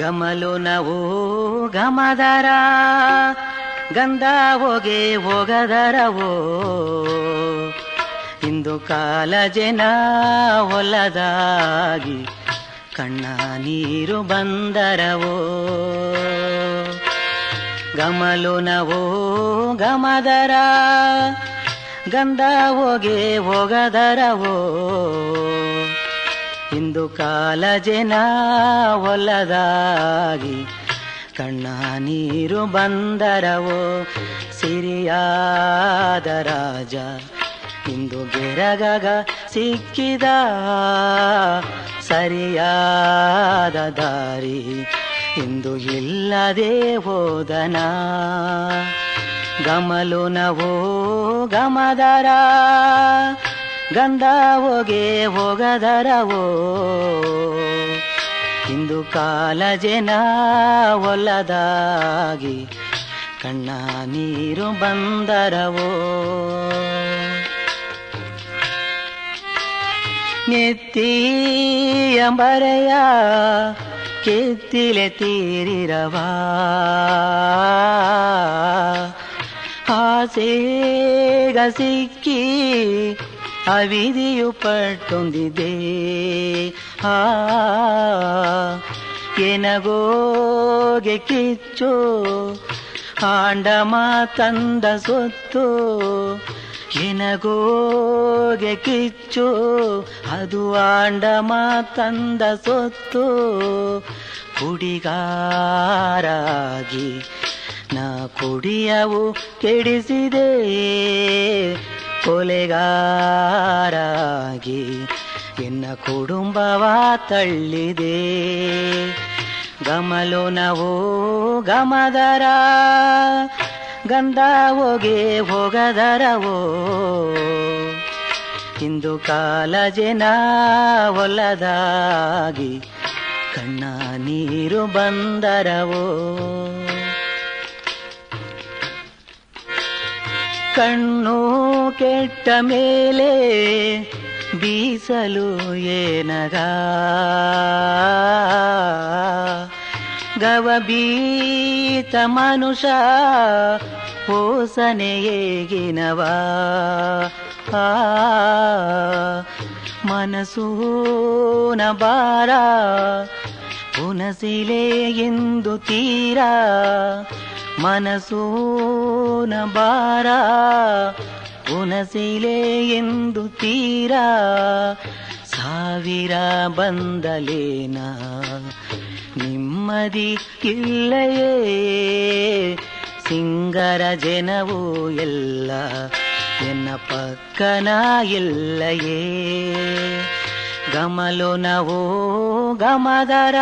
ಗಮಲು ನವು ಗಮದರ ಗಂಧ ಹೋಗೆ ಹೋಗದರವೋ ಇಂದು ಕಾಲ ಜನ ಹೊಲದಾಗಿ ಕಣ್ಣ ನೀರು ಬಂದರವೋ ಗಮಲು ನವೋ ಗಮದರ ಗಂಧ ಹೋಗೆ ಹೋಗದರವೋ ಇಂದು ಕಾಲ ಜನ ಹೊಲದಾಗಿ ಕಣ್ಣ ನೀರು ಬಂದರವೋ ಸಿರಿಯಾದ ರಾಜ ಇಂದು ಗೆರಗಗ ಸಿಕ್ಕಿದ ಸರಿಯಾದ ದಾರಿ ಇಂದು ಇಲ್ಲದೆ ಹೋದನ ಗಮಲು ನವೋ ಗಮದರ ಗಂಧ ಹೋಗೆ ಹೋಗದರವೋ ಇಂದು ಕಾಲ ಜನ ಹೊಲದಾಗಿ ಕಣ್ಣ ನೀರು ಬಂದರವೋ ನೆತ್ತಿಯ ಬರೆಯ ಕೆತ್ತಿಲೆ ತೀರಿರವ ಆಸೆಗ ಸಿಕ್ಕಿ ಅವಿಧಿಯು ಪಟ್ಟೊಂದಿದೆ ಎನಗೋಗೆ ಕಿಚ್ಚು ಆಂಡಮ ತಂದ ಸೊತ್ತು ಎನಗೋಗೆ ಕಿಚ್ಚು ಅದು ಆಂಡಮ ತಂದ ಸೊತ್ತು ಕುಡಿಗಾರಾಗಿ ನಾ ಕುಡಿಯವು ಕೆಡಿಸಿದೆ ಕೊಲೆಗಾರಾಗಿ ಎನ್ನ ಕುಟುಂಬವ ತಳ್ಳಿದೆ ಗಮಲು ನವೋ ಗಮದರ ಗಂಧ ಹೋಗೆ ಹೋಗದರವೋ ಇಂದು ಕಾಲ ಜನ ಹೊಲದಾಗಿ ಕಣ್ಣ ನೀರು ಬಂದರವೋ ಕಣ್ಣು ಕೆಟ್ಟ ಮೇಲೆ ಬೀಸಲು ಏನಗ ಗವಬೀತ ಮನುಷ್ಯ ಹೋಸನೆ ಹೇಗಿನವ ಮನಸೂನ ಬಾರ ಉನಸಿಲೆ ಎಂದು ತೀರ ಮನಸೂನ ಬಾರ ಉನಸಿಲೆ ಎಂದು ತೀರ ಸಾವಿರ ಬಂದಲೇನ ನೆಮ್ಮದಿ ಇಲ್ಲಯೇ ಸಿಂಗರ ಜನವು ಎಲ್ಲ ಎನ್ನ ಪಕ್ಕನ ಇಲ್ಲಯೇ ಗಮಲು ನವೋ ಗಮದರ